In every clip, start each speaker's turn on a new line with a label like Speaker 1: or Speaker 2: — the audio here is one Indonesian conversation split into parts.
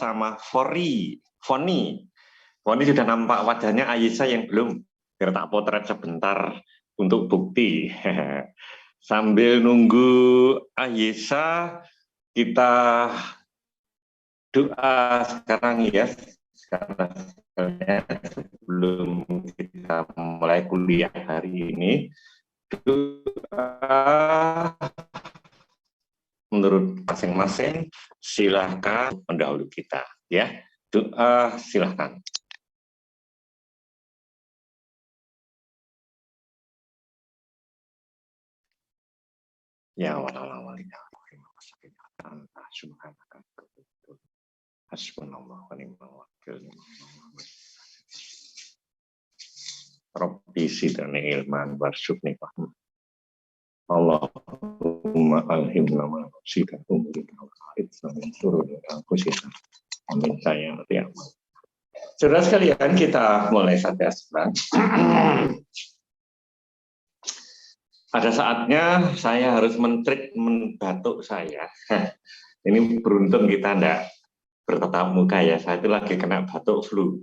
Speaker 1: sama Foni sudah nampak wajahnya Aisyah yang belum, biar tak potret sebentar untuk bukti. Sambil nunggu Aisyah, kita doa sekarang ya, sebelum kita mulai kuliah hari ini. Doa menurut masing-masing, silahkan mendahului kita ya. Doa silahkan. Ya walawalina hasbunallah wa ni'mal wakil. Rabbi zidni ilman warzuqni fahma. Allahumma alhimna ma nasita umrika wa aidna min syururi anfusina. Amin ya Allah. Saudara sekalian, kita mulai saja sekarang. Ada saatnya saya harus men-treatment batuk saya. Ini beruntung kita enggak bertatap muka ya. Saya itu lagi kena batuk flu.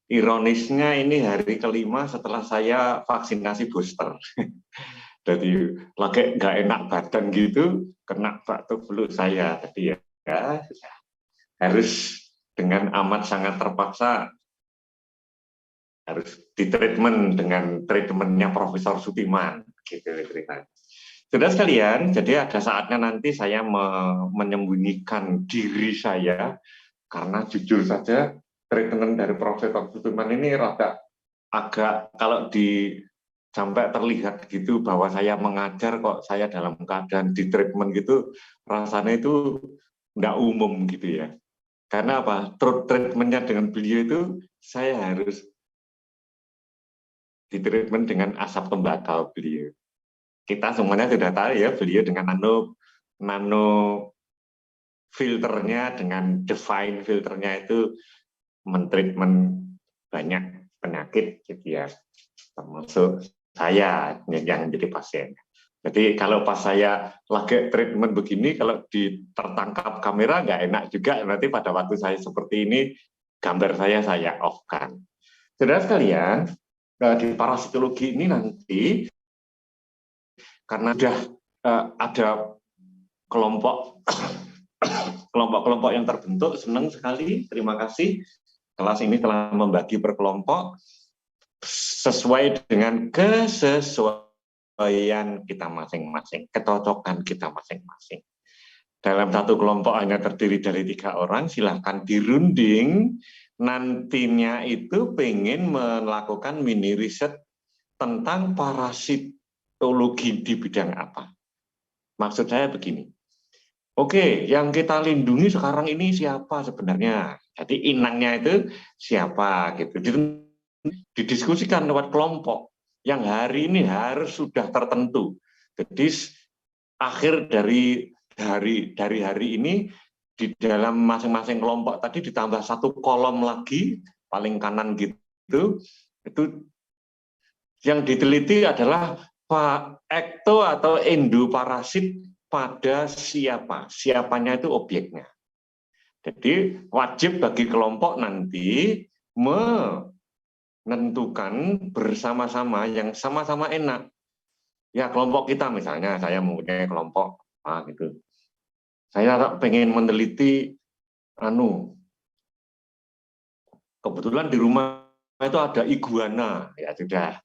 Speaker 1: Ironisnya ini hari kelima setelah saya vaksinasi booster. Jadi lagi nggak enak badan gitu, kena batuk flu saya. Jadi ya harus dengan amat sangat terpaksa harus ditreatment dengan treatmentnya Profesor Sutiman. Gitu ceritanya. Saudara sekalian, jadi ada saatnya nanti saya menyembunyikan diri saya karena jujur saja treatment dari Profesor Sutiman ini rada agak kalau sampai terlihat gitu bahwa saya mengajar kok saya dalam keadaan di treatment gitu, rasanya itu nggak umum gitu ya. Karena apa? Treatmentnya dengan beliau itu saya harus di treatment dengan asap tembakau beliau. Kita semuanya sudah tahu ya, beliau dengan nano filternya, dengan define filternya itu mentreatment banyak penyakit gitu ya, termasuk saya yang jadi pasien. Jadi kalau pas saya lagi treatment begini, kalau tertangkap kamera nggak enak juga, nanti pada waktu saya seperti ini, gambar saya off-kan. Saudara sekalian, di parasitologi ini nanti, karena sudah ada kelompok-kelompok yang terbentuk, senang sekali, terima kasih. Kelas ini telah membagi per kelompok, sesuai dengan kesesuaian kita masing-masing, kecocokan kita masing-masing. Dalam satu kelompok hanya terdiri dari 3 orang, silahkan dirunding, nantinya itu pengen melakukan mini riset tentang parasitologi di bidang apa. Maksud saya begini, oke, yang kita lindungi sekarang ini siapa sebenarnya? Jadi inangnya itu siapa gitu. Didiskusikan lewat kelompok yang hari ini harus sudah tertentu. Jadi akhir dari hari ini di dalam masing-masing kelompok tadi ditambah 1 kolom lagi paling kanan gitu, itu yang diteliti adalah ekto atau endoparasit pada siapa, siapanya itu objeknya. Jadi wajib bagi kelompok nanti menentukan bersama-sama yang sama-sama enak. Ya kelompok kita misalnya, saya mempunyai kelompok gitu. Saya pengen meneliti kebetulan di rumah itu ada iguana, ya sudah.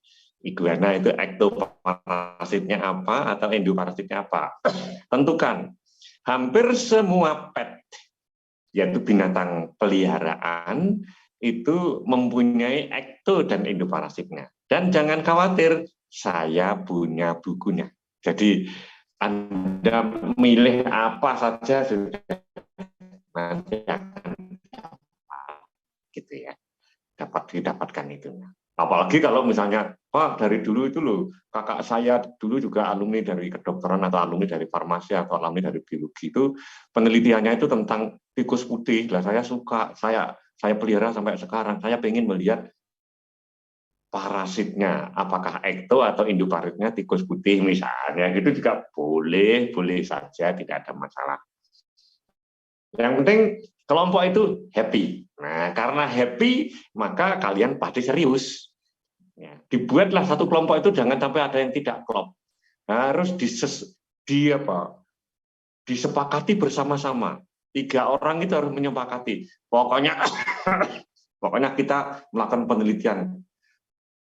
Speaker 1: Iguana itu ektoparasitnya apa atau endoparasitnya apa. Tentukan. Hampir semua pet, yaitu binatang peliharaan, itu mempunyai ekto dan endoparasitnya. Dan jangan khawatir, saya punya bukunya. Jadi Anda milih apa saja sudah nanti akan gitu ya, dapat didapatkan itu. Apalagi kalau misalnya, Pak dari dulu itu loh, kakak saya dulu juga alumni dari kedokteran atau alumni dari farmasi atau alumni dari biologi itu penelitiannya itu tentang tikus putih. Lah saya suka, saya pelihara sampai sekarang. Saya pengen melihat parasitnya, apakah ekto atau endoparasitnya tikus putih misalnya, itu juga boleh saja, tidak ada masalah. Yang penting kelompok itu happy. Nah, karena happy, maka kalian pasti serius. Ya, dibuatlah satu kelompok itu jangan sampai ada yang tidak klop. Harus disepakati bersama-sama. 3 orang itu harus menyepakati. Pokoknya pokoknya kita melakukan penelitian.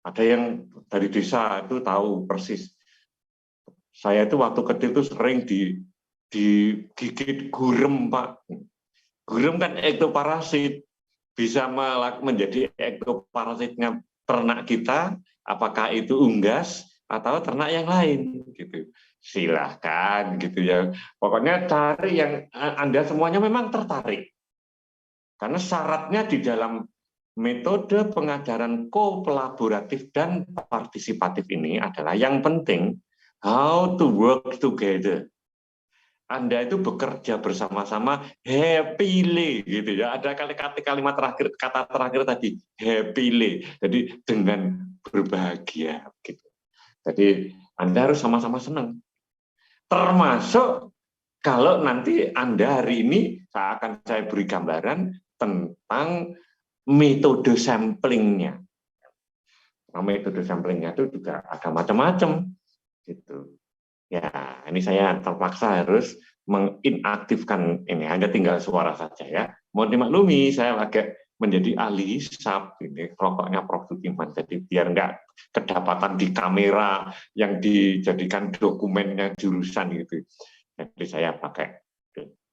Speaker 1: Ada yang dari desa itu tahu persis. Saya itu waktu kecil itu sering digigit gurem, Pak. Gurem kan ektoparasit, bisa menjadi ektoparasitnya ternak kita, apakah itu unggas atau ternak yang lain, gitu. Silahkan, gitu ya. Pokoknya cari yang Anda semuanya memang tertarik. Karena syaratnya di dalam metode pengajaran kolaboratif dan partisipatif ini adalah yang penting how to work together. Anda itu bekerja bersama-sama happily gitu ya. Ada kalimat terakhir, kata terakhir tadi happily. Jadi dengan berbahagia gitu. Jadi Anda harus sama-sama senang. Termasuk kalau nanti Anda hari ini saya beri gambaran tentang metode samplingnya. Nah, metode samplingnya itu juga ada macam-macam gitu. Ya, ini saya terpaksa harus menginaktifkan ini. Anda tinggal suara saja ya. Mohon dimaklumi, saya agak menjadi ahli hisab ini rokoknya Prof. Sukiman. Jadi biar nggak kedapatan di kamera yang dijadikan dokumennya jurusan gitu. Jadi saya pakai.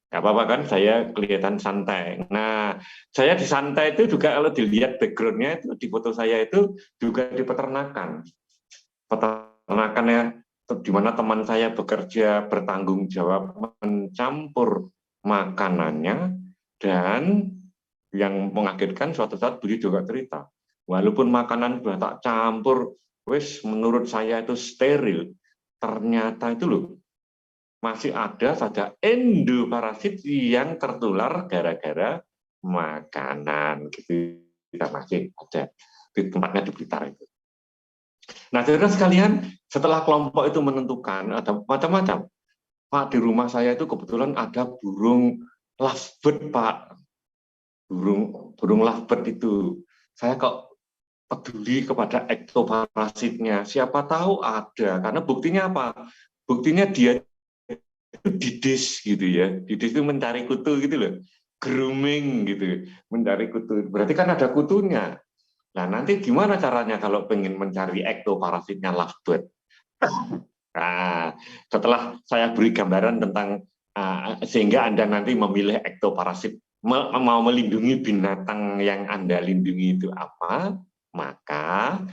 Speaker 1: Nggak apa-apa kan, saya kelihatan santai. Nah, saya di santai itu juga kalau dilihat background-nya itu di foto saya itu juga di peternakan. Peternakannya di mana teman saya bekerja bertanggung jawab mencampur makanannya, dan yang mengagetkan suatu saat beliau juga cerita, walaupun makanan sudah tak campur, menurut saya itu steril, ternyata itu loh masih ada saja endoparasit yang tertular gara-gara makanan gitu. Kita masih ada di tempatnya di Blitar itu. Nah, saudara sekalian, setelah kelompok itu menentukan ada macam-macam. Pak, di rumah saya itu kebetulan ada burung lovebird, Pak. Burung lovebird itu. Saya kok peduli kepada ektoparasitnya. Siapa tahu ada, karena buktinya apa? Buktinya dia itu didis gitu ya. Didis itu mencari kutu gitu loh. Grooming gitu, mencari kutu. Berarti kan ada kutunya. Nah, nanti gimana caranya kalau pengen mencari ektoparasitnya lovebird? Nah, setelah saya beri gambaran tentang sehingga Anda nanti memilih ektoparasit, mau melindungi binatang yang Anda lindungi itu apa, maka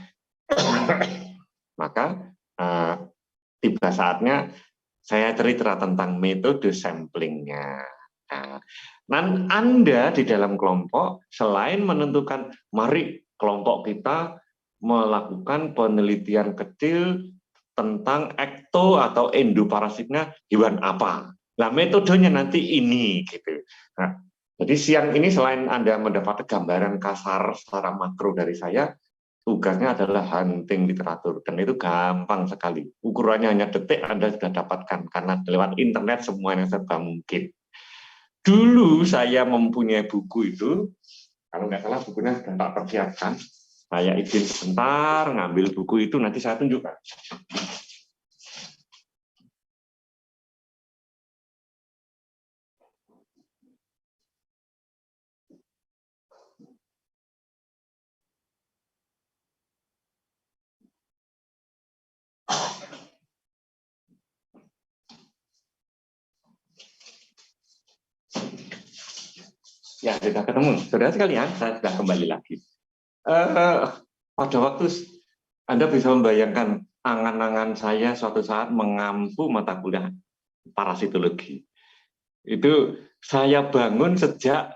Speaker 1: tiba saatnya saya cerita tentang metode samplingnya. Nah, Anda di dalam kelompok selain menentukan mari kelompok kita melakukan penelitian kecil tentang ekto atau endoparasitnya hewan apa. Nah, metodenya nanti ini gitu. Nah, jadi siang ini selain Anda mendapat gambaran kasar secara makro dari saya, tugasnya adalah hunting literatur, dan itu gampang sekali. Ukurannya hanya detik, Anda sudah dapatkan karena lewat internet semuanya serba mungkin. Dulu saya mempunyai buku itu, kalau nggak salah bukunya sudah tak persiapkan. Saya izin sebentar ngambil buku itu, nanti saya tunjukkan. Ya, sudah ketemu. Saudara sekalian, saya sudah kembali lagi. Pada waktu Anda bisa membayangkan angan-angan saya suatu saat mengampu mata kuliah parasitologi. Itu saya bangun sejak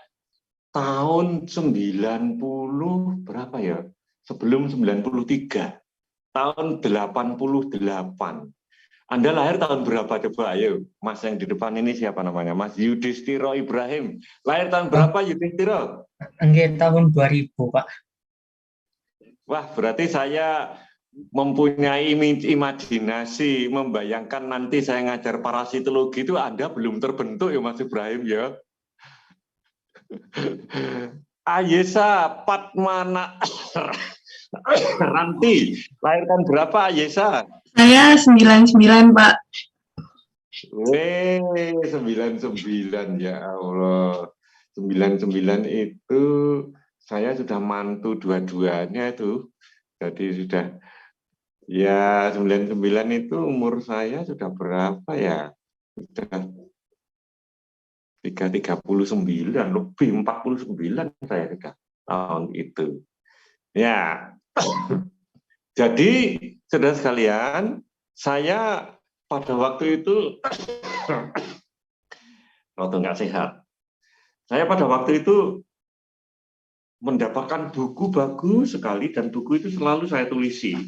Speaker 1: tahun 90 berapa ya? Sebelum 93. Tahun 88. Anda lahir tahun berapa coba? Ayo, Mas yang di depan ini siapa namanya? Mas Yudhistiro Ibrahim. Lahir tahun berapa Yudhistiro?
Speaker 2: Enggak, tahun 2000, Pak.
Speaker 1: Wah, berarti saya mempunyai imajinasi, membayangkan nanti saya ngajar parasitologi itu Anda belum terbentuk ya Mas Ibrahim ya. Ayesa Patmana Ranti, lahir tahun berapa Ayesa?
Speaker 3: Saya 99, Pak.
Speaker 1: 99 ya Allah. 99 itu saya sudah mantu dua-duanya itu. Jadi sudah ya 99 itu umur saya sudah berapa ya? Sudah 39 lebih 49 saya sudah tahun itu. Ya. Jadi saudara sekalian, saya pada waktu itu waktu nggak sehat. Saya pada waktu itu mendapatkan buku bagus sekali dan buku itu selalu saya tulisi.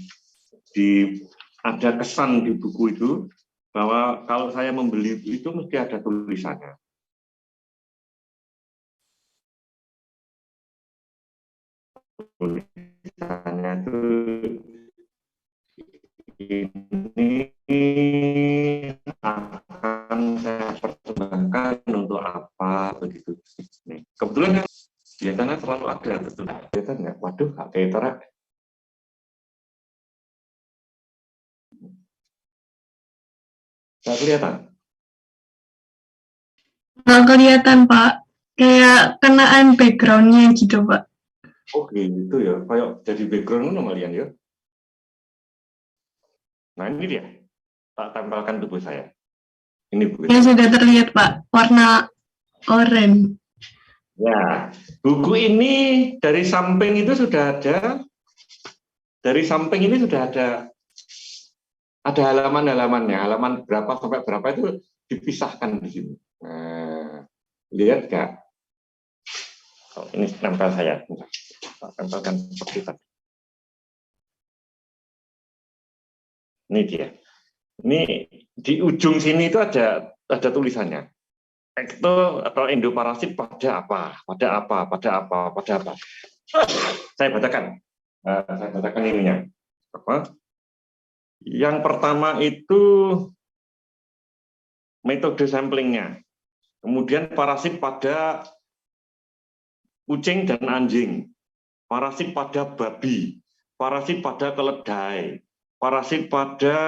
Speaker 1: Ada kesan di buku itu bahwa kalau saya membeli itu mesti ada tulisannya. Tulisannya itu ini akan saya persembahkan untuk apa begitu. Nih, kebetulan biasanya selalu ada kelihatan nggak? Waduh, Kak Tetora. Nggak kelihatan?
Speaker 3: Nggak kelihatan, Pak. Kayak kenaan background-nya gitu, Pak.
Speaker 1: Oh gitu ya, kayak jadi background kalian ya. Nah ini dia, tak tempelkan tubuh saya. Ini buku.
Speaker 3: Ya sudah terlihat, Pak. Warna oranye.
Speaker 1: Ya, buku ini dari samping itu sudah ada. Dari samping ini sudah ada halaman-halamannya. Halaman berapa sampai berapa itu dipisahkan di sini. Nah, lihat nggak? Oh, ini tempel saya. Tempelkan seperti tadi. Ini dia. Ini di ujung sini itu ada tulisannya. Ekto atau endoparasit pada apa? Pada apa? Pada apa? Pada apa? Saya bacakan. Saya bacakan ininya. Apa? Yang pertama itu metode samplingnya. Kemudian parasit pada kucing dan anjing. Parasit pada babi. Parasit pada keledai. Parasit pada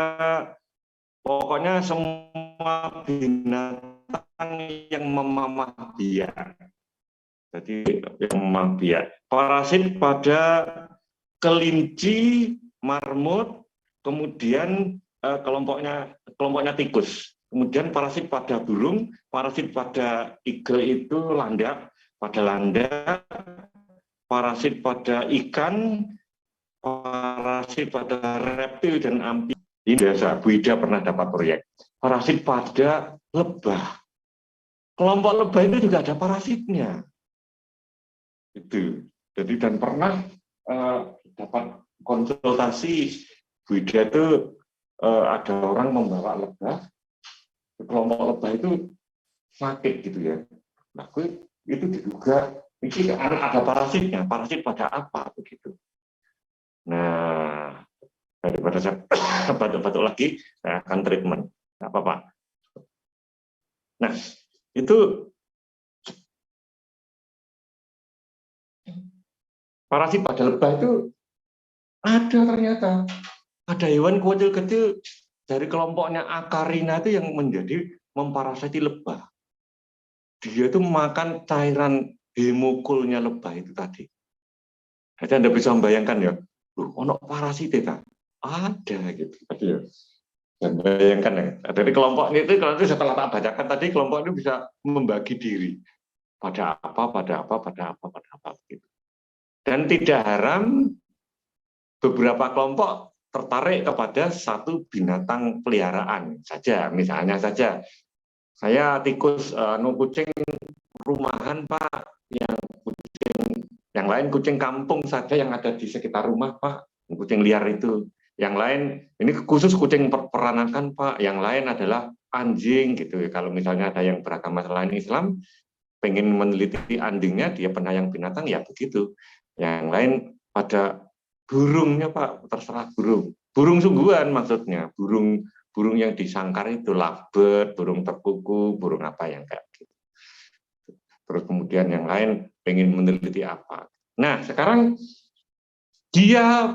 Speaker 1: pokoknya semua binatang yang memamah biak. Jadi yang memamah biak. Parasit pada kelinci, marmut, kemudian kelompoknya tikus. Kemudian parasit pada burung, parasit pada eagle itu landak, pada landak, parasit pada ikan, parasit pada reptil dan amfibi. Ini biasa, Bu Ida pernah dapat proyek. Parasit pada lebah. Kelompok lebah itu juga ada parasitnya. Itu. Jadi dan pernah dapat konsultasi Bu Ida itu ada orang membawa lebah, kelompok lebah itu sakit gitu ya. Nah, itu diduga ini ada parasitnya, parasit pada apa begitu. Nah, daripada saya batuk-batuk lagi, saya akan treatment, nggak apa-apa. Nah, itu parasit pada lebah itu ada ternyata. Ada hewan kecil-kecil dari kelompoknya Acarina itu yang menjadi memparasiti lebah. Dia itu makan cairan hemokulnya lebah itu tadi. Jadi Anda bisa membayangkan ya, ono parasit itu ada gitu. Ya. Dan bayangkan ya, dari kelompok itu kalau setelah tak bacakan tadi kelompok itu bisa membagi diri pada apa gitu. Dan tidak haram beberapa kelompok tertarik kepada satu binatang peliharaan saja. Misalnya saja, saya tikus kucing rumahan Pak, yang lain kucing kampung saja yang ada di sekitar rumah Pak, kucing liar itu. Yang lain ini khusus kucing peranakan Pak, yang lain adalah anjing gitu. Kalau misalnya ada yang beragama selain Islam pengen meneliti anjingnya, dia penyayang binatang ya begitu. Yang lain pada burungnya Pak, terserah burung. Burung sungguhan maksudnya, burung yang disangkar itu lovebird, burung terkuku, burung apa yang kayak gitu. terus kemudian yang lain pengen meneliti apa. Nah, sekarang dia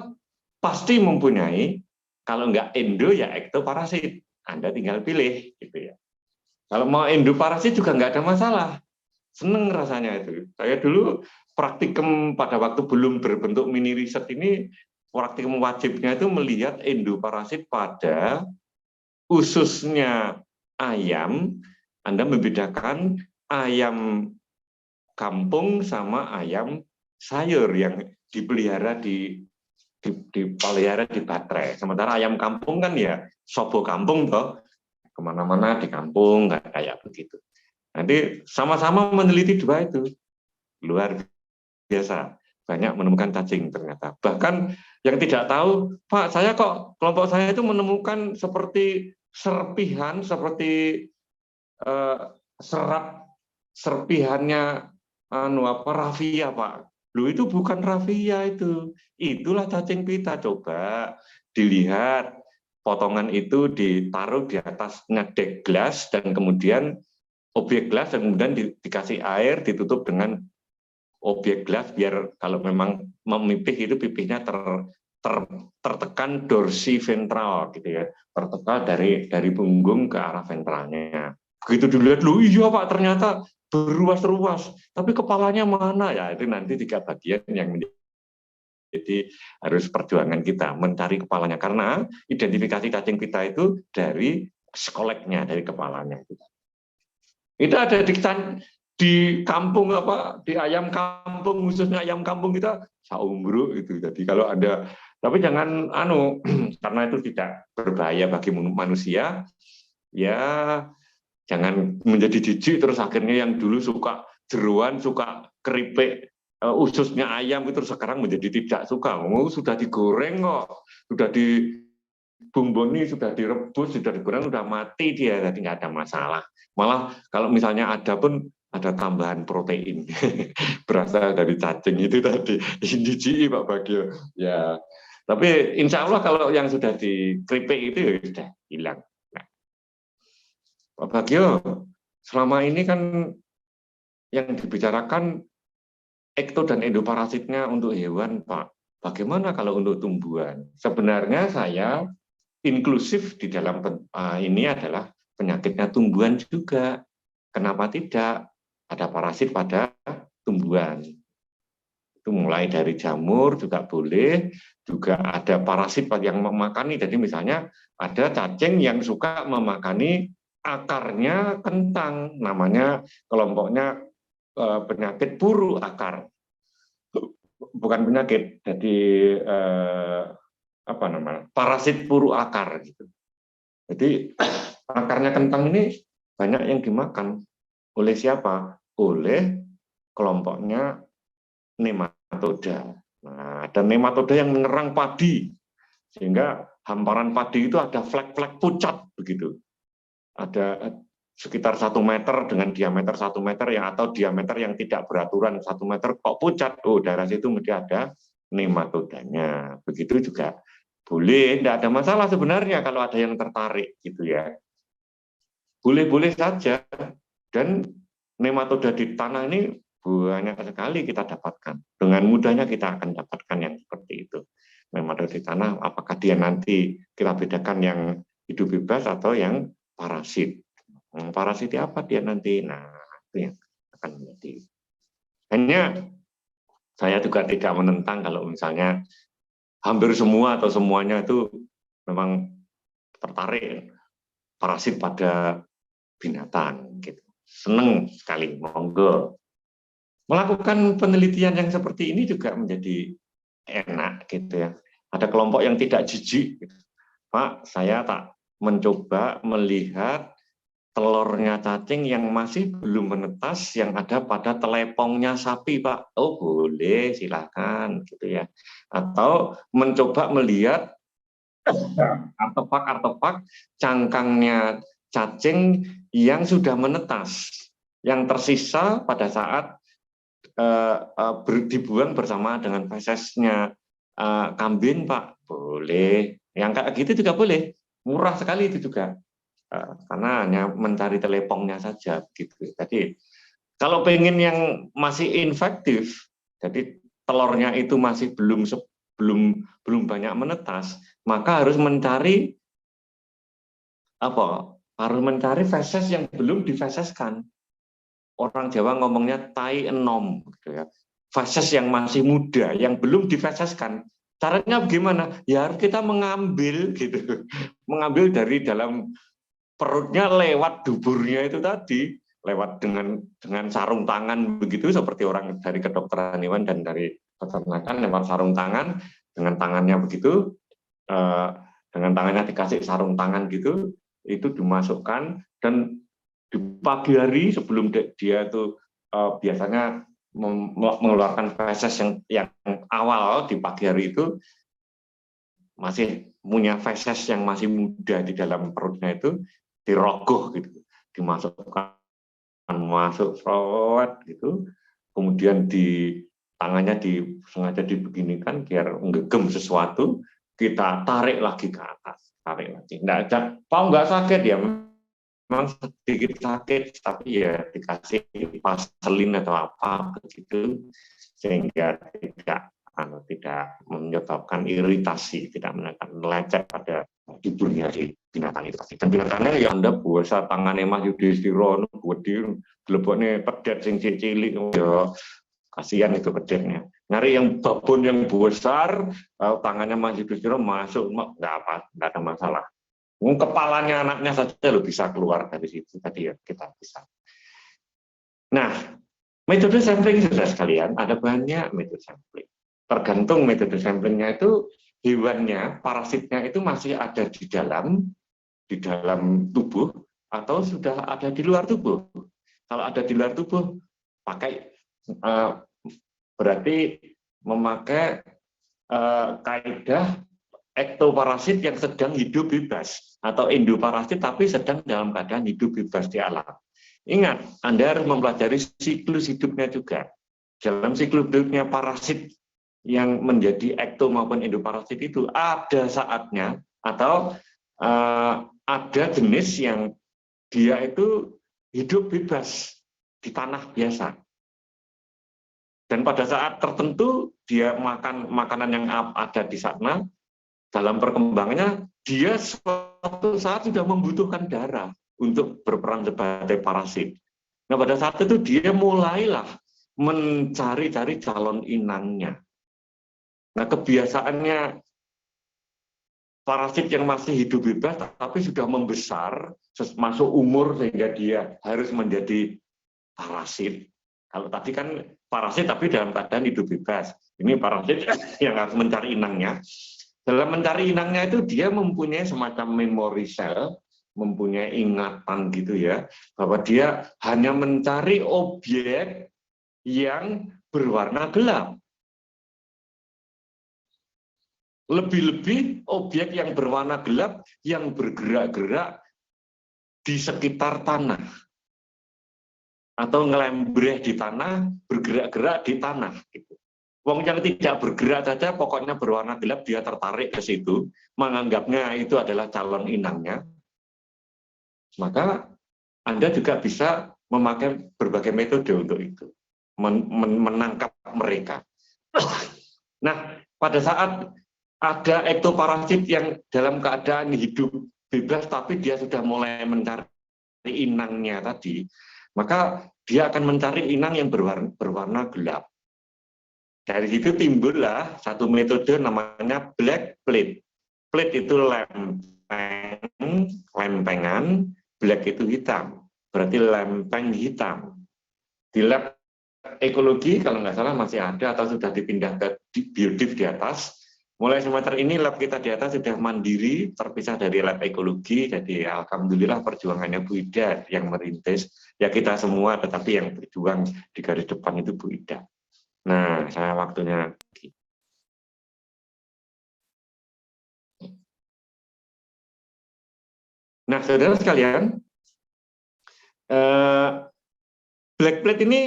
Speaker 1: pasti mempunyai, kalau nggak endo ya ektoparasit. Anda tinggal pilih, gitu ya. Kalau mau endoparasit juga nggak ada masalah. Seneng rasanya itu. Saya dulu praktikum pada waktu belum berbentuk mini riset ini, praktikum wajibnya itu melihat endoparasit pada ususnya ayam. Anda membedakan ayam kampung sama ayam sayur yang dipelihara dipelihara di baterai. Sementara ayam kampung kan ya sobo kampung toh, kemana-mana di kampung nggak kayak begitu. Nanti sama-sama meneliti dua itu, luar biasa, banyak menemukan cacing ternyata. Bahkan yang tidak tahu, Pak, saya kok kelompok saya itu menemukan seperti serpihan, seperti serat serpihannya rafia, Pak. Lu itu bukan rafia itu, itulah cacing pita. Coba dilihat, potongan itu ditaruh di atasnya dek gelas dan kemudian objek gelas dan kemudian dikasih air, ditutup dengan objek gelas biar kalau memang memipih itu pipihnya tertekan dorsi ventral gitu ya, tertekan dari punggung ke arah ventralnya. Begitu dilihat, lu iya Pak, ternyata beruas-ruas, tapi kepalanya mana ya? Itu nanti 3 bagian yang jadi harus perjuangan kita mencari kepalanya, karena identifikasi cacing pita itu dari skoleknya, dari kepalanya. Itu ada di kampung di ayam kampung, khususnya ayam kampung kita saumbruk itu. Jadi kalau ada, tapi jangan karena itu tidak berbahaya bagi manusia, ya jangan menjadi jijik terus akhirnya yang dulu suka jeroan, suka keripik ususnya ayam itu sekarang menjadi tidak suka. Sudah digoreng kok, sudah dibumboni, sudah direbus, sudah digoreng, sudah mati dia, jadi nggak ada masalah. Malah kalau misalnya ada pun ada tambahan protein berasal dari cacing itu tadi. Jijik Pak Bagio. Ya, tapi insya Allah kalau yang sudah dikeripik itu ya sudah hilang. Nah, Pak Bagio, selama ini kan yang dibicarakan ekto dan endoparasitnya untuk hewan, Pak. Bagaimana kalau untuk tumbuhan? Sebenarnya saya inklusif di dalam ini adalah penyakitnya tumbuhan juga. Kenapa tidak? Ada parasit pada tumbuhan. Itu mulai dari jamur juga boleh, juga ada parasit yang memakani. Jadi misalnya ada cacing yang suka memakani akarnya kentang, namanya kelompoknya penyakit puru akar. Bukan penyakit, jadi parasit puru akar gitu. Jadi akarnya kentang ini banyak yang dimakan oleh siapa? Oleh kelompoknya nematoda. Nah, ada nematoda yang menyerang padi, sehingga hamparan padi itu ada flek-flek pucat begitu. Ada sekitar 1 meter dengan diameter 1 meter yang atau diameter yang tidak beraturan 1 meter kok pucat. Oh, daerah situ mesti ada nematodanya. Begitu juga boleh, tidak ada masalah sebenarnya kalau ada yang tertarik gitu ya. Boleh-boleh saja. Dan nematoda di tanah ini banyak sekali kita dapatkan. Dengan mudahnya kita akan dapatkan yang seperti itu. Nematoda di tanah, apakah dia nanti kita bedakan yang hidup bebas atau yang parasit. Parasit apa dia nanti? Nah, itu yang akan menjadi. Hanya saya juga tidak menentang kalau misalnya hampir semua atau semuanya itu memang tertarik parasit pada binatang gitu. Seneng sekali, monggo. Melakukan penelitian yang seperti ini juga menjadi enak gitu ya. Ada kelompok yang tidak jijik. Gitu. Pak, saya tak mencoba melihat telurnya cacing yang masih belum menetas yang ada pada telepongnya sapi, Pak. Oh, boleh, silakan gitu ya. Atau mencoba melihat artefak-artefak cangkangnya cacing yang sudah menetas, yang tersisa pada saat dibuang bersama dengan fesesnya kambing, Pak. Boleh. Yang kayak gitu juga boleh. Murah sekali itu juga. Karena hanya mencari telepongnya saja gitu. Jadi Kalau pengen yang masih infektif, jadi telurnya itu masih belum banyak menetas, maka harus mencari apa? Harus mencari feses yang belum difeseskan. Orang Jawa ngomongnya tai enom, gitu ya. Feses yang masih muda, yang belum difeseskan. Caranya bagaimana? Ya harus kita mengambil gitu, mengambil dari dalam perutnya lewat duburnya itu tadi, lewat dengan sarung tangan begitu, seperti orang dari kedokteran hewan dan dari peternakan lewat sarung tangan, dengan tangannya begitu, dengan tangannya dikasih sarung tangan gitu, itu dimasukkan, dan di pagi hari sebelum dia itu biasanya mengeluarkan feses yang awal di pagi hari itu masih punya feses yang masih muda di dalam perutnya itu, dirogoh gitu, dimasukkan masuk frot gitu, kemudian di tangannya sengaja dibeginikan biar menggegem sesuatu, kita tarik lagi ke atas, tarik lagi. Nggak sakit ya, memang sedikit sakit, tapi ya dikasih vaselin atau apa begitu sehingga tidak menyebabkan iritasi, tidak menyebabkan lecet pada tubuhnya si binatang itu. Dan binatangnya ya Anda buasa tangannya Mas Yudhistira buat dileboknya pedet sing cilik, ya kasihan itu pedetnya. Nyari yang babon yang besar, tangannya Mas Yudhistira masuk, nggak ada masalah. Kepalanya anaknya saja lo bisa keluar dari situ tadi ya, kita bisa. Nah, metode sampling sudah sekalian, ada banyak metode sampling. Tergantung metode samplingnya itu, hewannya, parasitnya itu masih ada di dalam tubuh atau sudah ada di luar tubuh. Kalau ada di luar tubuh, berarti memakai kaidah ektoparasit yang sedang hidup bebas, atau endoparasit tapi sedang dalam keadaan hidup bebas di alam. Ingat, Anda harus mempelajari siklus hidupnya juga. Dalam siklus hidupnya parasit yang menjadi ekto maupun endoparasit itu ada saatnya, atau ada jenis yang dia itu hidup bebas di tanah biasa. Dan pada saat tertentu dia makan makanan yang ada di sana, dalam perkembangannya dia suatu saat sudah membutuhkan darah untuk berperan sebagai parasit. Nah, pada saat itu dia mulailah mencari-cari calon inangnya. Nah, kebiasaannya parasit yang masih hidup bebas tapi sudah membesar, masuk umur sehingga dia harus menjadi parasit. Kalau tadi kan parasit tapi dalam keadaan hidup bebas. Ini parasit yang harus mencari inangnya. Dalam mencari inangnya itu dia mempunyai semacam memory cell, mempunyai ingatan gitu ya, bahwa dia hanya mencari objek yang berwarna gelap. Lebih-lebih objek yang berwarna gelap yang bergerak-gerak di sekitar tanah. Atau ngelembreh di tanah, bergerak-gerak di tanah. Gitu. Wong yang tidak bergerak saja, pokoknya berwarna gelap, dia tertarik ke situ, menganggapnya itu adalah calon inangnya. Maka Anda juga bisa memakai berbagai metode untuk itu. Menangkap mereka. Nah, pada saat ada ektoparasit yang dalam keadaan hidup bebas tapi dia sudah mulai mencari inangnya tadi, maka dia akan mencari inang yang berwarna gelap. Dari situ timbullah satu metode namanya black plate. Plate itu lempengan, black itu hitam, berarti lempeng hitam. Di lab ekologi kalau nggak salah masih ada atau sudah dipindah ke biodiv di atas. Mulai semester ini lab kita di atas sudah mandiri, terpisah dari lab ekologi. Jadi alhamdulillah perjuangannya Bu Ida yang merintis. Ya kita semua, tetapi yang berjuang di garis depan itu Bu Ida. Nah, saya waktunya. Nah, saudara sekalian, black plate ini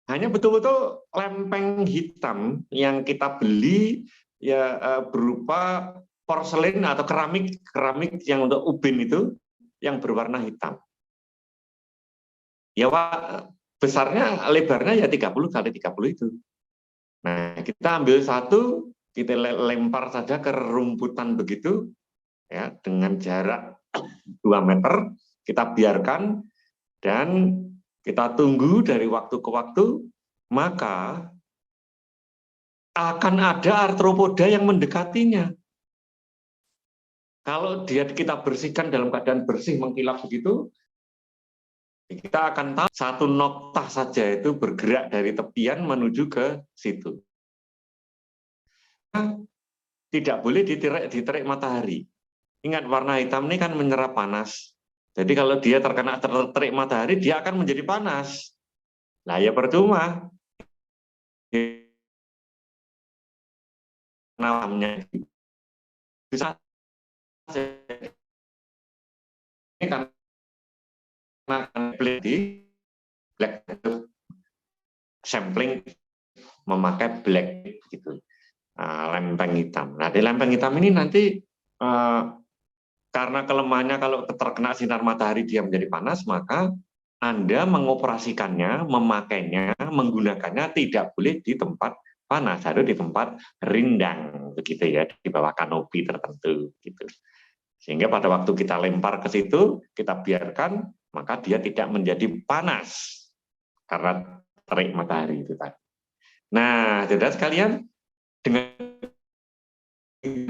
Speaker 1: hanya betul-betul lempeng hitam yang kita beli ya berupa porselen atau keramik yang untuk ubin itu yang berwarna hitam. Ya Pak, besarnya, lebarnya ya 30 kali 30 itu. Nah, kita ambil satu, kita lempar saja ke rumputan begitu, ya, dengan jarak 2 meter, kita biarkan, dan kita tunggu dari waktu ke waktu, maka akan ada arthropoda yang mendekatinya. Kalau kita bersihkan dalam keadaan bersih, mengkilap begitu, kita akan tahu satu noktah saja itu bergerak dari tepian menuju ke situ. Tidak boleh diterik matahari. Ingat, warna hitam ini kan menyerap panas. Jadi kalau dia terkena terik matahari, dia akan menjadi panas. Nah, ya percuma. Namanya bisa ini karena di black sampling memakai black gitu, lempeng hitam. Nah, di lempeng hitam ini nanti karena kelemahannya kalau terkena sinar matahari dia menjadi panas, maka Anda mengoperasikannya, memakainya, menggunakannya tidak boleh di tempat panas, harus di tempat rindang, begitu ya, di bawah kanopi tertentu, gitu. Sehingga pada waktu kita lempar ke situ, kita biarkan, maka dia tidak menjadi panas karena terik matahari itu tadi. Nah, saudara sekalian, dengan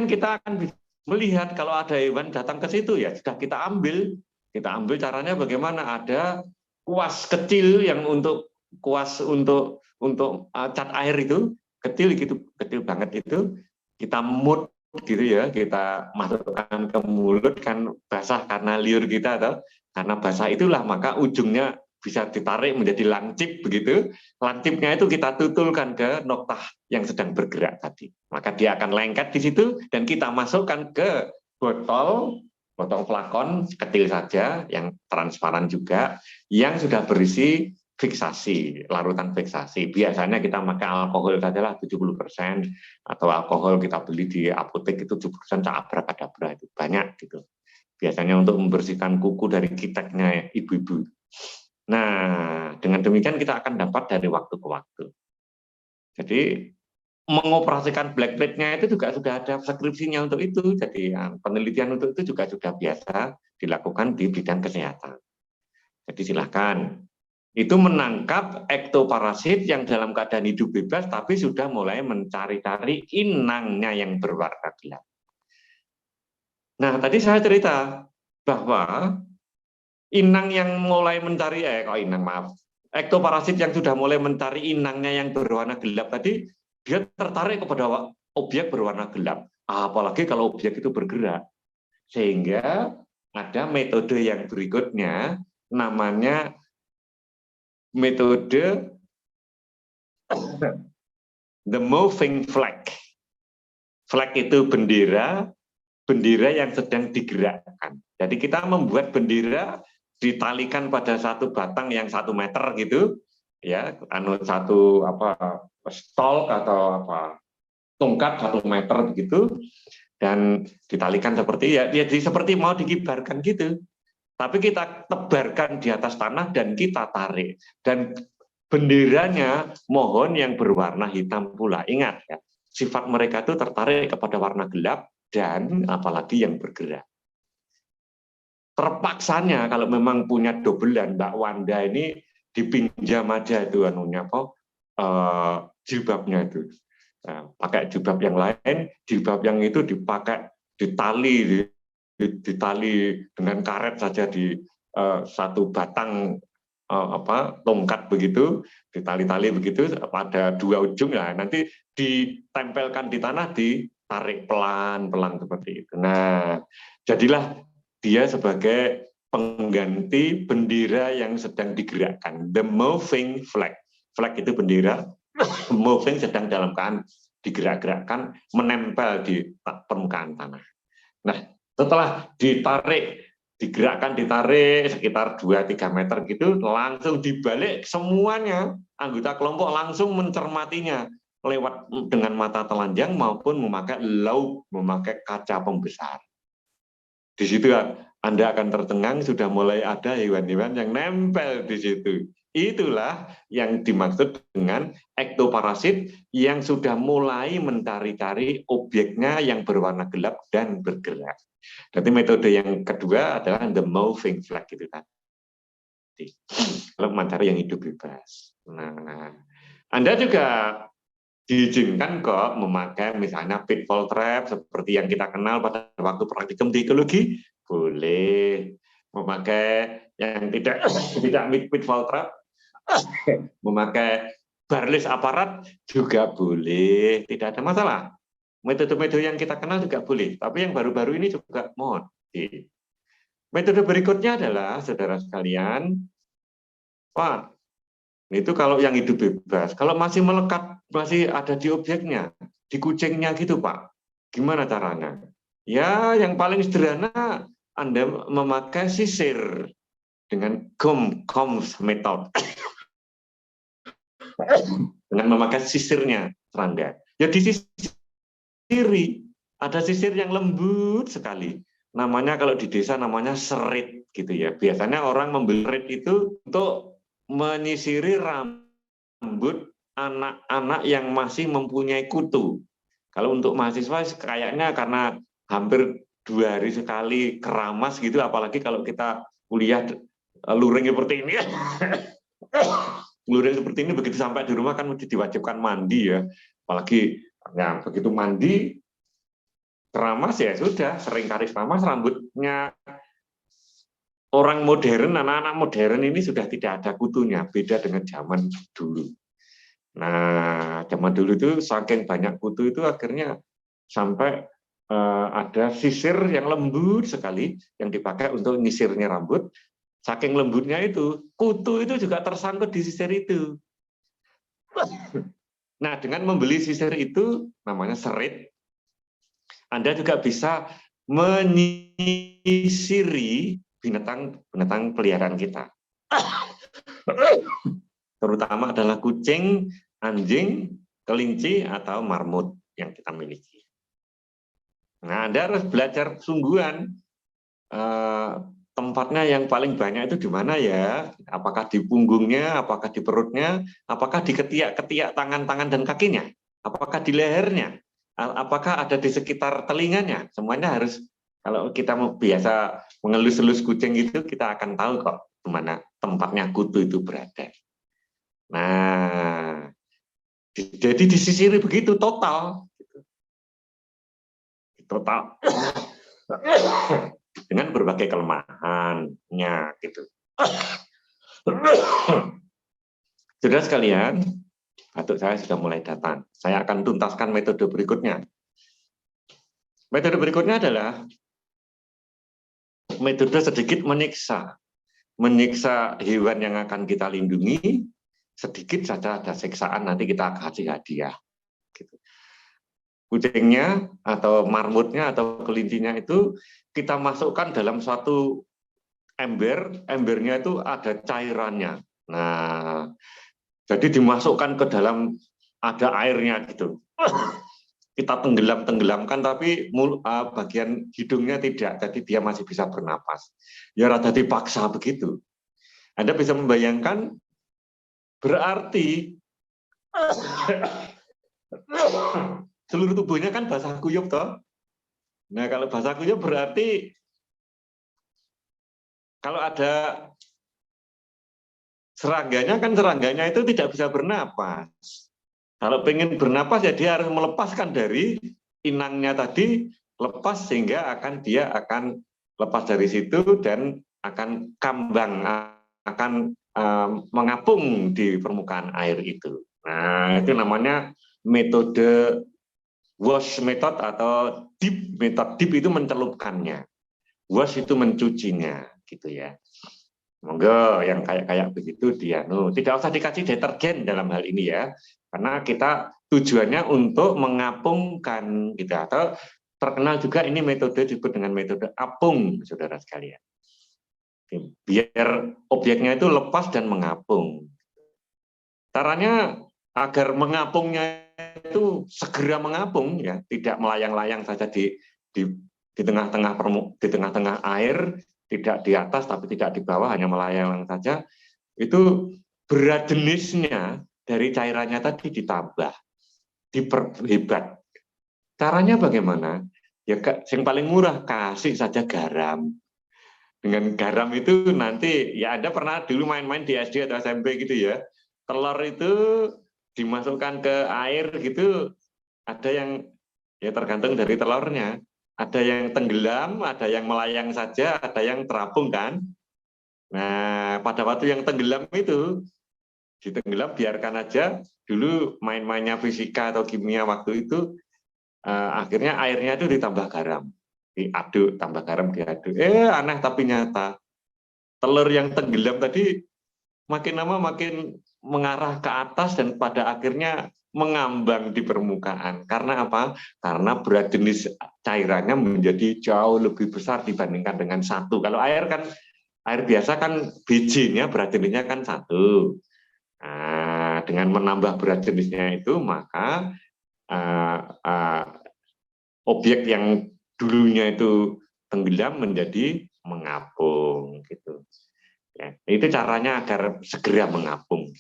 Speaker 1: kita akan melihat kalau ada hewan datang ke situ, ya sudah kita ambil caranya bagaimana. Ada kuas kecil yang untuk cat air itu kecil gitu, kecil banget itu, kita mut gitu ya, kita masukkan ke mulut, kan basah karena liur kita, atau karena basah itulah maka ujungnya bisa ditarik menjadi lancip begitu. Lancipnya itu kita tutulkan ke noktah yang sedang bergerak tadi. Maka dia akan lengket di situ dan kita masukkan ke botol flakon kecil saja yang transparan juga, yang sudah berisi fiksasi, larutan fiksasi. Biasanya kita pakai alkohol sajalah 70%, atau alkohol kita beli di apotek itu 70%, abrakadabra itu banyak gitu. Biasanya untuk membersihkan kuku dari kiteknya ibu-ibu. Nah, dengan demikian kita akan dapat dari waktu ke waktu. Jadi mengoperasikan black plate-nya itu juga sudah ada skripsinya untuk itu. Jadi penelitian untuk itu juga sudah biasa dilakukan di bidang kesehatan. Jadi silakan. Itu menangkap ektoparasit yang dalam keadaan hidup bebas tapi sudah mulai mencari-cari inangnya yang berwarna gelap. Nah, tadi saya cerita bahwa inang yang mulai mencari, ektoparasit yang sudah mulai mencari inangnya yang berwarna gelap tadi, dia tertarik kepada objek berwarna gelap, apalagi kalau objek itu bergerak. Sehingga ada metode yang berikutnya, namanya metode the moving flag. Flag itu bendera yang sedang digerakkan. Jadi kita membuat bendera, ditalikan pada satu batang yang 1 meter gitu, ya, satu stalk atau tongkat 1 meter begitu, dan ditalikan seperti seperti mau dikibarkan gitu. Tapi kita tebarkan di atas tanah dan kita tarik. Dan benderanya mohon yang berwarna hitam pula. Ingat ya, sifat mereka itu tertarik kepada warna gelap dan apalagi yang bergerak. Terpaksanya kalau memang punya dobelan, Mbak Wanda ini dipinjam aja itu jilbabnya itu. Pakai jilbab yang lain, jilbab yang itu dipakai ditali dengan karet saja di satu batang tongkat begitu, ditali-tali begitu pada 2 ujung, ya nanti ditempelkan di tanah, ditarik pelan-pelan seperti itu. Nah, jadilah dia sebagai pengganti bendera yang sedang digerakkan, the moving flag. Flag itu bendera, moving sedang dalam keadaan digerak-gerakkan, menempel di permukaan tanah. Nah, setelah digerakkan, ditarik sekitar 2-3 meter gitu, langsung dibalik semuanya, anggota kelompok langsung mencermatinya lewat dengan mata telanjang maupun memakai loupe, memakai kaca pembesar. Di situ Anda akan tercengang, sudah mulai ada hewan-hewan yang nempel di situ. Itulah yang dimaksud dengan ektoparasit yang sudah mulai mencari-cari objeknya yang berwarna gelap dan bergerak. Jadi metode yang kedua adalah the moving flag itu tadi. Kalau mencari yang hidup bebas. Nah, Anda juga diizinkan kok memakai misalnya pitfall trap seperti yang kita kenal pada waktu praktikum di ekologi, boleh. Memakai yang tidak pitfall trap, memakai barless aparat juga boleh, tidak ada masalah. Metode-metode yang kita kenal juga boleh, tapi yang baru-baru ini juga mohon. Metode berikutnya adalah, saudara sekalian, Pak, itu kalau yang hidup bebas, kalau masih melekat, masih ada di objeknya, di kucingnya gitu Pak, gimana caranya? Ya, yang paling sederhana, Anda memakai sisir dengan combs method. Dengan memakai sisirnya, serangga. Ya disisiri, ada sisir yang lembut sekali. Namanya kalau di desa namanya serit gitu ya. Biasanya orang membeli serit itu untuk menyisiri rambut anak-anak yang masih mempunyai kutu. Kalau untuk mahasiswa kayaknya karena hampir 2 hari sekali keramas gitu, apalagi kalau kita kuliah luring seperti ini. Luring seperti ini begitu sampai di rumah kan mesti diwajibkan mandi ya. Apalagi ya, begitu mandi keramas ya sudah, sering kali keramas rambutnya. Orang modern, anak-anak modern ini sudah tidak ada kutunya, beda dengan zaman dulu. Nah, zaman dulu itu saking banyak kutu itu akhirnya sampai ada sisir yang lembut sekali yang dipakai untuk nyisirnya rambut. Saking lembutnya itu, kutu itu juga tersangkut di sisir itu. Nah, dengan membeli sisir itu, namanya serit, Anda juga bisa menyisiri binatang peliharaan kita. Terutama adalah kucing, anjing, kelinci, atau marmut yang kita miliki. Nah, Anda harus belajar sungguhan tempatnya yang paling banyak itu di mana ya? Apakah di punggungnya, apakah di perutnya, apakah di ketiak-ketiak tangan-tangan dan kakinya, apakah di lehernya, apakah ada di sekitar telinganya? Semuanya harus, kalau kita biasa mengelus-elus kucing itu, kita akan tahu kok di mana tempatnya kutu itu berada. Nah, jadi disisiri begitu total. Total. Dengan berbagai kelemahannya gitu. Saudara sekalian, batuk saya sudah mulai datang. Saya akan tuntaskan metode berikutnya. Metode berikutnya adalah metode sedikit menyiksa. Menyiksa hewan yang akan kita lindungi, sedikit saja ada siksaan, nanti kita kasih hadiah. Gitu. Kucingnya atau marmutnya atau kelincinya itu kita masukkan dalam suatu ember, embernya itu ada cairannya. Nah, jadi dimasukkan ke dalam, ada airnya gitu. Kita tenggelamkan, tapi bagian hidungnya tidak, jadi dia masih bisa bernapas. Ya rada dipaksa begitu. Anda bisa membayangkan, berarti seluruh tubuhnya kan basah kuyup toh. Nah, kalau basah kuyup berarti kalau ada serangganya, kan serangganya itu tidak bisa bernapas. Kalau pengen bernapas ya dia harus melepaskan dari inangnya tadi, lepas sehingga dia akan lepas dari situ dan akan kambang, akan mengapung di permukaan air itu. Nah, itu namanya metode wash method atau dip method. Dip itu mencelupkannya, wash itu mencucinya, gitu ya. Monggo yang kayak begitu dia, tidak usah dikasih deterjen dalam hal ini ya, karena kita tujuannya untuk mengapungkan, gitu. Atau terkenal juga ini metode disebut dengan metode apung, saudara sekalian. Biar objeknya itu lepas dan mengapung. Caranya agar mengapungnya itu segera mengapung ya, tidak melayang-layang saja di tengah-tengah air, tidak di atas tapi tidak di bawah, hanya melayang saja. Itu berat jenisnya dari cairannya tadi ditambah, diperhebat. Caranya bagaimana? Ya yang paling murah, kasih saja garam. Dengan garam itu nanti, ya Anda pernah dulu main-main di SD atau SMP gitu ya, telur itu dimasukkan ke air gitu, ada yang ya tergantung dari telurnya, ada yang tenggelam, ada yang melayang saja, ada yang terapung kan. Nah, pada waktu yang tenggelam itu, ditenggelam biarkan aja, dulu main-mainnya fisika atau kimia waktu itu, akhirnya airnya itu ditambah garam, diaduk, tambah garam diaduk. Aneh tapi nyata, telur yang tenggelam tadi makin lama makin mengarah ke atas dan pada akhirnya mengambang di permukaan. Karena apa? Karena berat jenis cairannya menjadi jauh lebih besar dibandingkan dengan satu. Kalau air kan, air biasa kan bijinya berat jenisnya kan satu. Nah, dengan menambah berat jenisnya itu, maka objek yang dulunya itu tenggelam menjadi mengapung gitu. Ya, itu caranya agar segera mengapung.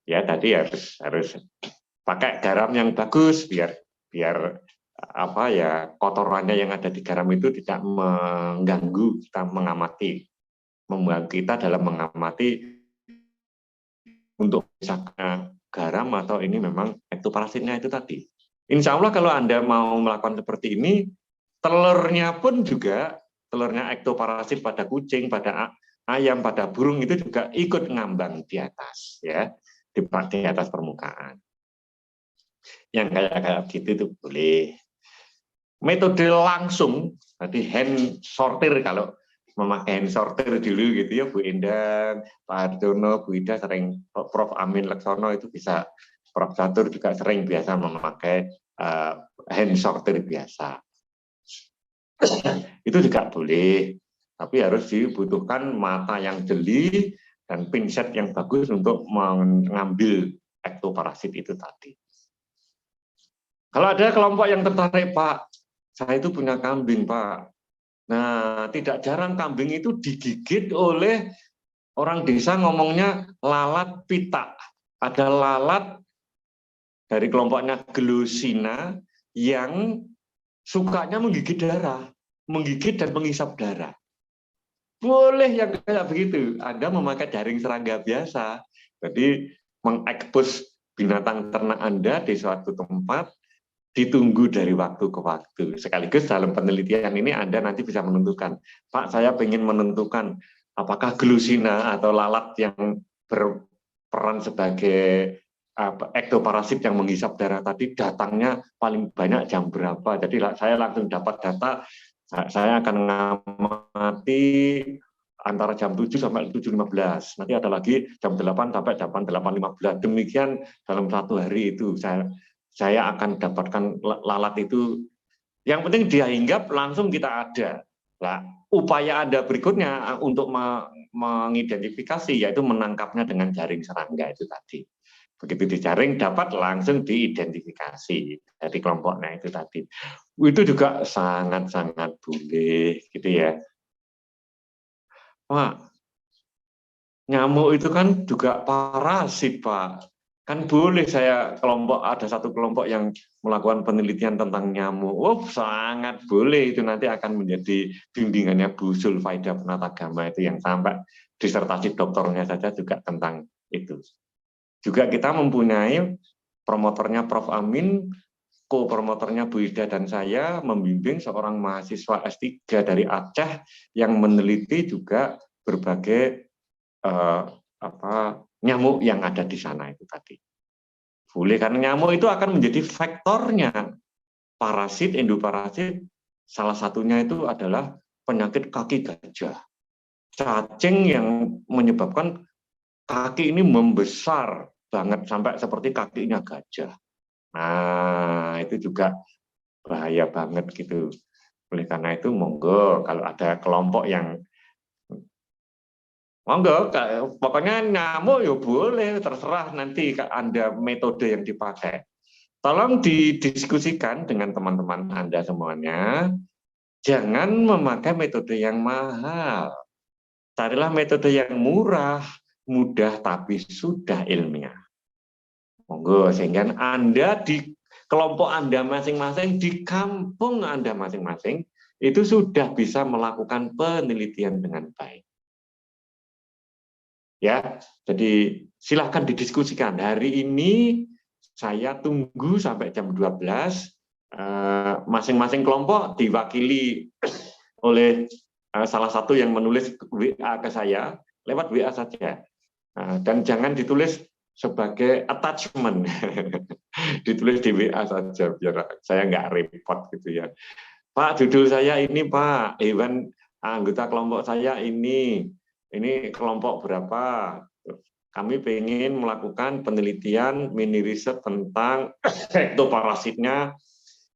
Speaker 1: Ya, tadi harus pakai garam yang bagus biar apa ya, kotorannya yang ada di garam itu tidak mengganggu kita mengamati, membantu kita dalam mengamati untuk misalkan garam atau ini memang ektoparasitnya itu tadi. Insya Allah kalau Anda mau melakukan seperti ini, telurnya pun juga, telurnya ektoparasit pada kucing, pada ayam, pada burung itu juga ikut ngambang di atas, ya, di atas permukaan. Yang kayak gitu itu boleh. Metode langsung, tadi hand sortir, kalau memakai hand sortir dulu gitu ya, Bu Indah, Pak Hardono, Bu Ida sering, Prof. Amin Laksono itu bisa, Prof. Catur juga sering biasa memakai hand sortir biasa. Itu juga boleh, tapi harus dibutuhkan mata yang jeli dan pinset yang bagus untuk mengambil ektoparasit itu tadi. Kalau ada kelompok yang tertarik, Pak, saya itu punya kambing, Pak. Nah, tidak jarang kambing itu digigit oleh orang desa, ngomongnya lalat pita. Ada lalat dari kelompoknya Glossina yang sukanya menggigit darah, menggigit dan menghisap darah. Boleh yang kayak begitu. Anda memakai jaring serangga biasa. Jadi mengekspos binatang ternak Anda di suatu tempat, ditunggu dari waktu ke waktu. Sekaligus dalam penelitian ini Anda nanti bisa menentukan, Pak, saya ingin menentukan apakah Glossina atau lalat yang berperan sebagai ektoparasit yang menghisap darah tadi datangnya paling banyak jam berapa. Jadi saya langsung dapat data, saya akan mengamati antara jam 7 sampai 7.15. Nanti ada lagi jam 8 sampai jam 8.15. Demikian dalam satu hari itu saya akan dapatkan lalat itu. Yang penting dia hinggap langsung kita ada. Nah, upaya Anda berikutnya untuk mengidentifikasi yaitu menangkapnya dengan jaring serangga itu tadi. Begitu dijaring dapat langsung diidentifikasi dari kelompoknya itu tadi. Itu juga sangat-sangat boleh gitu ya. Pak, nyamuk itu kan juga parasit, Pak. Kan boleh saya ada satu kelompok yang melakukan penelitian tentang nyamuk. Oh, sangat boleh, itu nanti akan menjadi bimbingannya Bu Zulfaidah Penatagama itu yang sampai disertasi doktornya saja juga tentang itu. Juga kita mempunyai promotornya Prof. Amin, co-promotornya Bu Ida dan saya membimbing seorang mahasiswa S3 dari Aceh yang meneliti juga berbagai nyamuk yang ada di sana itu tadi. Boleh, karena nyamuk itu akan menjadi vektornya parasit, endoparasit. Salah satunya itu adalah penyakit kaki gajah. Cacing yang menyebabkan kaki ini membesar banget sampai seperti kakinya gajah. Nah, itu juga bahaya banget gitu. Oleh karena itu, monggo kalau ada kelompok yang monggo, pokoknya nyamuk ya boleh, terserah nanti Anda metode yang dipakai. Tolong didiskusikan dengan teman-teman Anda semuanya. Jangan memakai metode yang mahal. Carilah metode yang murah, mudah tapi sudah ilmiah. Monggo, sehingga Anda di kelompok Anda masing-masing, di kampung Anda masing-masing, itu sudah bisa melakukan penelitian dengan baik. Ya, jadi silahkan didiskusikan. Hari ini saya tunggu sampai jam 12. Masing-masing kelompok diwakili oleh salah satu yang menulis WA ke saya, lewat WA saja. Dan jangan ditulis sebagai attachment, ditulis di WA saja, biar saya nggak repot gitu ya. Pak, judul saya ini Pak, hewan anggota kelompok saya ini kelompok berapa? Kami ingin melakukan penelitian mini riset tentang ektoparasitnya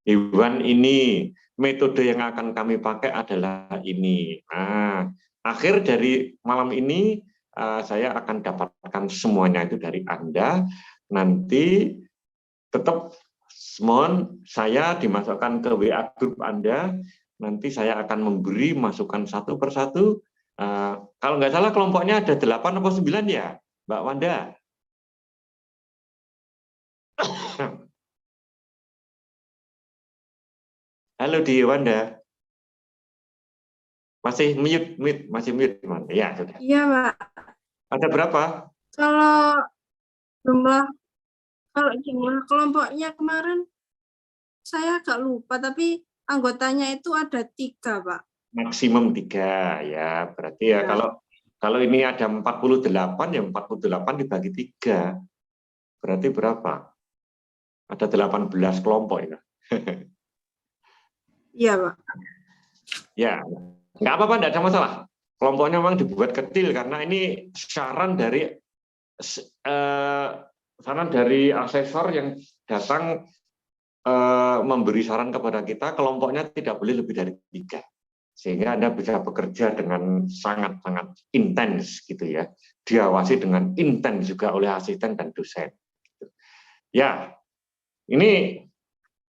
Speaker 1: hewan ini. Metode yang akan kami pakai adalah ini. Nah, akhir dari malam ini saya akan dapatkan semuanya itu dari Anda. Nanti tetap mohon saya dimasukkan ke WA grup Anda. Nanti saya akan memberi masukan satu persatu. Kalau nggak salah kelompoknya ada 8 atau 9 ya, Mbak Wanda? Halo di Wanda. Masih mute, masih mute. Ya, sudah.
Speaker 4: Iya, Pak.
Speaker 1: Ada berapa?
Speaker 4: Kalau jumlah kelompoknya kemarin saya agak lupa, tapi anggotanya itu ada 3, Pak.
Speaker 1: Maksimum 3 ya. Berarti ya, kalau ini ada 48 ya 48 dibagi 3. Berarti berapa? Ada 18 kelompok ya.
Speaker 4: Iya, Pak.
Speaker 1: Ya, nggak apa-apa, nggak ada masalah. Kelompoknya memang dibuat kecil karena ini saran dari asesor yang datang memberi saran kepada kita, kelompoknya tidak boleh lebih dari 3, sehingga Anda bisa bekerja dengan sangat-sangat intens gitu ya, diawasi dengan intens juga oleh asisten dan dosen. Ya, ini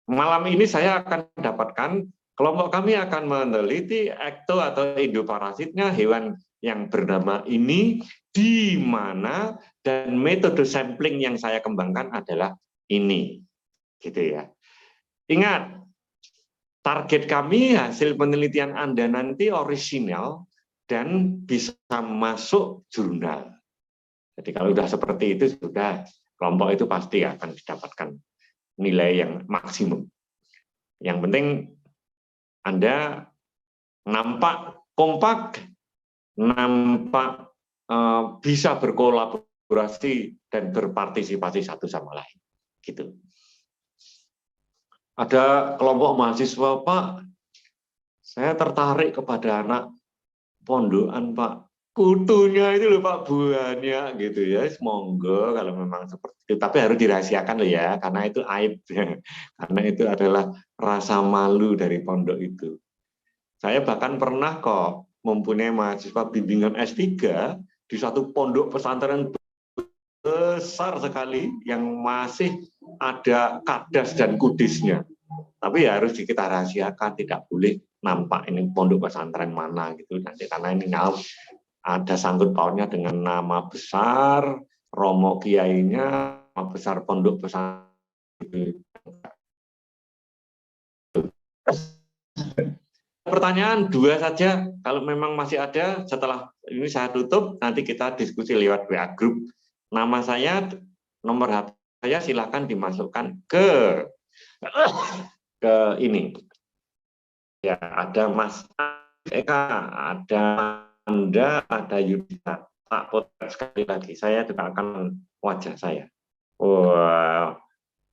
Speaker 1: malam ini saya akan dapatkan, kelompok kami akan meneliti ekto atau endoparasitnya hewan yang bernama ini di mana, dan metode sampling yang saya kembangkan adalah ini, gitu ya. Ingat, target kami hasil penelitian Anda nanti orisinal dan bisa masuk jurnal. Jadi kalau sudah seperti itu, sudah kelompok itu pasti akan didapatkan nilai yang maksimum. Yang penting Anda nampak kompak, nampak bisa berkolaborasi dan berpartisipasi satu sama lain. Gitu. Ada kelompok mahasiswa, Pak, saya tertarik kepada anak pondokan, Pak. Kutunya itu loh Pak, buahnya gitu ya. Monggo kalau memang seperti itu, tapi harus dirahasiakan loh ya, karena itu aib. Karena itu adalah rasa malu dari pondok itu. Saya bahkan pernah kok mempunyai mahasiswa bimbingan S3 di satu pondok pesantren besar sekali yang masih ada kadas dan kudisnya. Tapi ya harus kita rahasiakan, tidak boleh nampak ini pondok pesantren mana gitu nanti, karena ini ada sangkut pautnya dengan nama besar romo kiainya, nama besar pondok pesantren. Pertanyaan 2 saja, kalau memang masih ada. Setelah ini saya tutup, nanti kita diskusi lewat WA group. Nama saya, nomor HP saya silakan dimasukkan ke ini. Ya, ada Mas Eka, ada Anda, ada Yudha. Tak potret sekali lagi, saya juga akan wajah saya. Wah,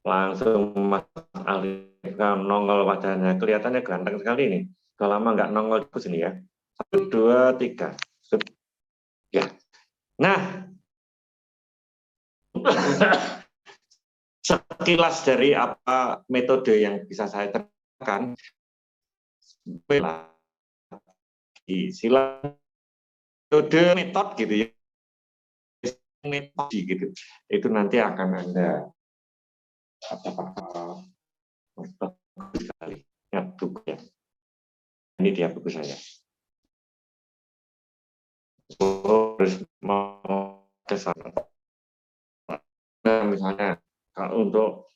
Speaker 1: langsung Mas Alika nongol wajahnya, kelihatannya ganteng sekali ini. Sudah lama nggak nongol di sini ya. 1, 2, 3. Ya. Nah, sekilas dari apa metode yang bisa saya terangkan, metode metode gitu ya, metode gitu, itu nanti akan Anda bagus sekali. Ya, buku ya. Ini dia buku saya. Terus mau sana. Nah, misalnya untuk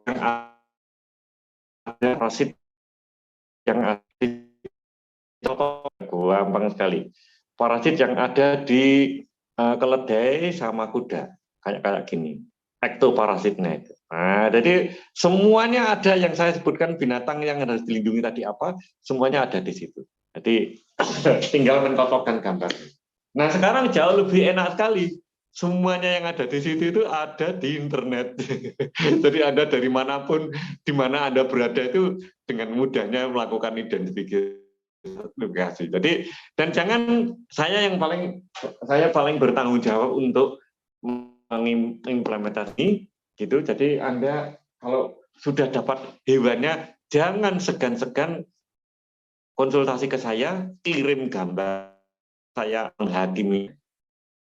Speaker 1: yang ada parasit yang ada di contoh gampang sekali. Parasit yang ada di keledai sama kuda, kayak gini. Ektoparasitnya itu. Nah, jadi semuanya ada yang saya sebutkan binatang yang harus dilindungi tadi apa, semuanya ada di situ. Jadi tinggal mencocokkan gambar. Nah, sekarang jauh lebih enak sekali. Semuanya yang ada di situ itu ada di internet. Jadi Anda dari manapun, di mana Anda berada itu dengan mudahnya melakukan identifikasi. Jadi dan jangan saya paling bertanggung jawab untuk mengimplementasi gitu. Jadi Anda kalau sudah dapat hewannya jangan segan-segan konsultasi ke saya, kirim gambar, saya menghakimi.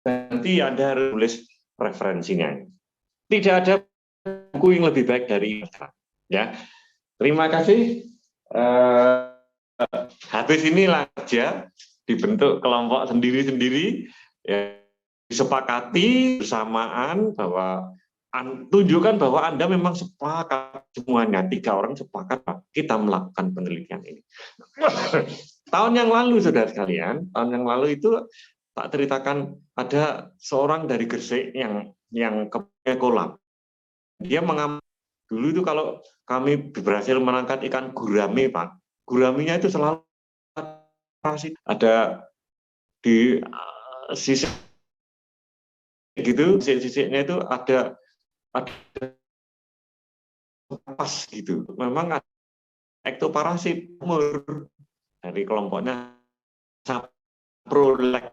Speaker 1: Nanti Anda harus tulis referensinya. Tidak ada buku yang lebih baik dari ini. Ya, terima kasih. Habis ini aja dibentuk kelompok sendiri-sendiri, ya, disepakati bersamaan bahwa tunjukkan bahwa Anda memang sepakat semuanya, 3 orang sepakat kita melakukan penelitian ini. Tahun yang lalu, saudara sekalian, tahun yang lalu itu tak ceritakan ada seorang dari Gresik yang ke kolam. Dia mengambil dulu itu kalau kami berhasil menangkap ikan gurame, Pak. Guraminya itu selalu ada di sisi gitu, sisi-sisinya itu ada pas gitu. Memang ada ektoparasit umur dari kelompoknya saprolek.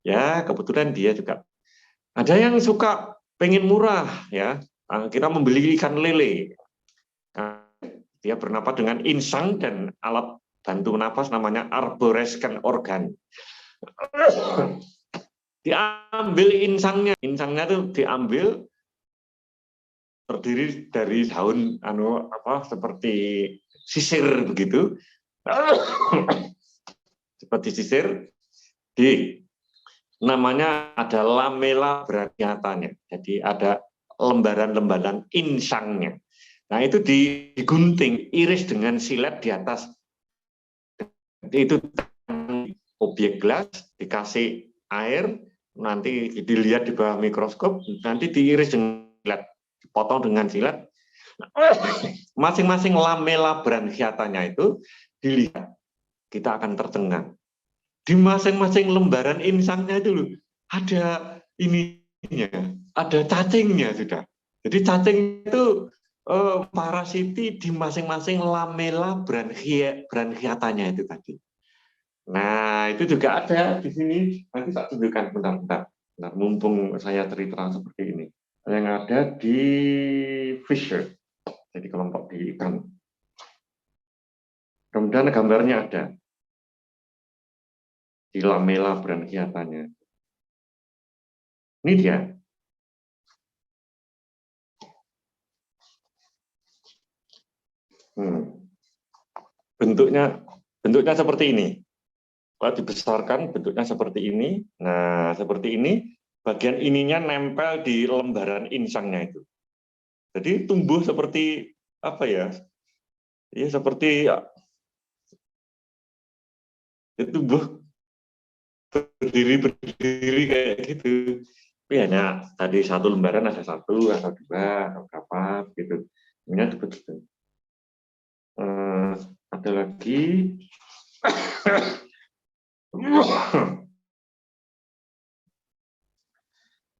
Speaker 1: Ya, kebetulan dia juga ada yang suka pengen murah ya. Kita membeli ikan lele. Dia bernapas dengan insang dan alat bantu napas namanya arborescent organ. Diambil insangnya itu diambil terdiri dari daun seperti sisir begitu. Seperti sisir namanya ada lamela brachiatanya. Jadi ada lembaran-lembaran insangnya. Nah, itu digunting, iris dengan silet di atas. Itu objek gelas, dikasih air, nanti dilihat di bawah mikroskop, nanti diiris dengan silet, dipotong dengan silet. Masing-masing lamela branchiatanya itu dilihat, kita akan tercengang. Di masing-masing lembaran insangnya itu loh, ada ininya, ada cacingnya sudah. Jadi cacing itu parasiti di masing-masing lamela branchiatanya itu tadi. Nah, itu juga ada di sini. Nanti tak tunjukkan bentar. Nah, mumpung saya cerita seperti ini. Yang ada di Fisher, jadi kelompok di ikan. Kemudian gambarnya ada di lamela branchiatanya. Ini dia. Bentuknya seperti ini. Kalau dibesarkan bentuknya seperti ini. Nah, seperti ini. Bagian ininya nempel di lembaran insangnya itu. Jadi tumbuh seperti apa ya? Ya seperti tumbuh berdiri kayak gitu. Ya, nah, tadi satu lembaran ada 1 atau 2 atau berapa gitu. Ini betul. Ada lagi.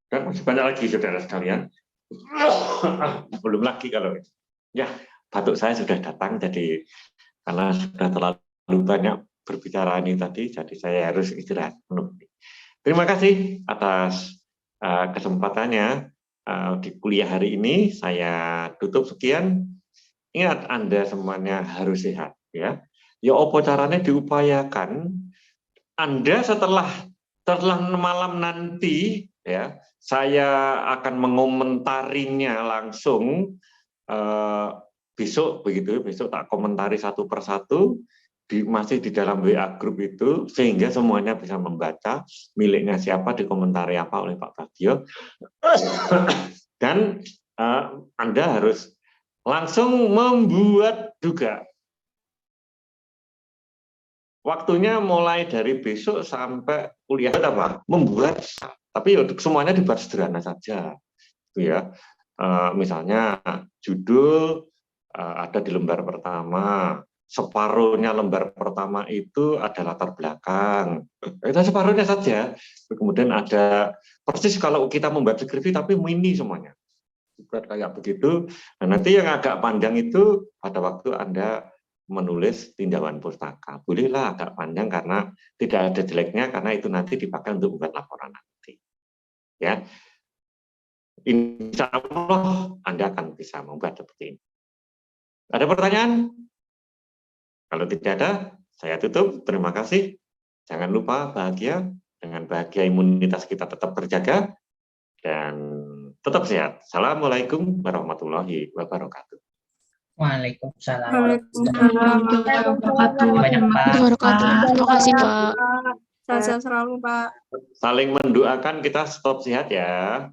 Speaker 1: Dan masih banyak lagi saudara sekalian. Belum lagi kalau ya batuk saya sudah datang, jadi karena sudah terlalu banyak berbicara ini tadi, jadi saya harus istirahat penuh. Terima kasih atas kesempatannya di kuliah hari ini. Saya tutup sekian. Ingat Anda semuanya harus sehat ya. Ya apa caranya diupayakan. Anda setelah malam nanti ya, saya akan mengomentarinya langsung besok begitu. Besok tak komentari satu persatu masih di dalam WA grup itu, sehingga semuanya bisa membaca miliknya siapa, dikomentari apa oleh Pak Bagio. Dan Anda harus langsung membuat juga. Waktunya mulai dari besok sampai kuliah apa? Membuat, tapi untuk semuanya dibuat sederhana saja, gitu ya. Misalnya judul ada di lembar pertama, separuhnya lembar pertama itu ada latar belakang, itu separuhnya saja. Kemudian ada persis kalau kita membuat skripsi tapi mini semuanya, buat kayak begitu. Nah, nanti yang agak panjang itu pada waktu Anda menulis tinjauan pustaka, bolehlah agak panjang karena tidak ada jeleknya, karena itu nanti dipakai untuk membuat laporan nanti. Ya, insya Allah Anda akan bisa membuat seperti ini. Ada pertanyaan? Kalau tidak ada, saya tutup. Terima kasih. Jangan lupa bahagia. Dengan bahagia imunitas kita tetap terjaga dan tetap sehat. Assalamualaikum warahmatullahi wabarakatuh.
Speaker 2: Waalaikumsalam.
Speaker 3: Warahmatullahi wabarakatuh.
Speaker 2: Banyak, Pak.
Speaker 5: Terima kasih, Pak.
Speaker 4: Sehat-sehat selalu, Pak.
Speaker 1: Saling mendoakan, kita stop sehat ya.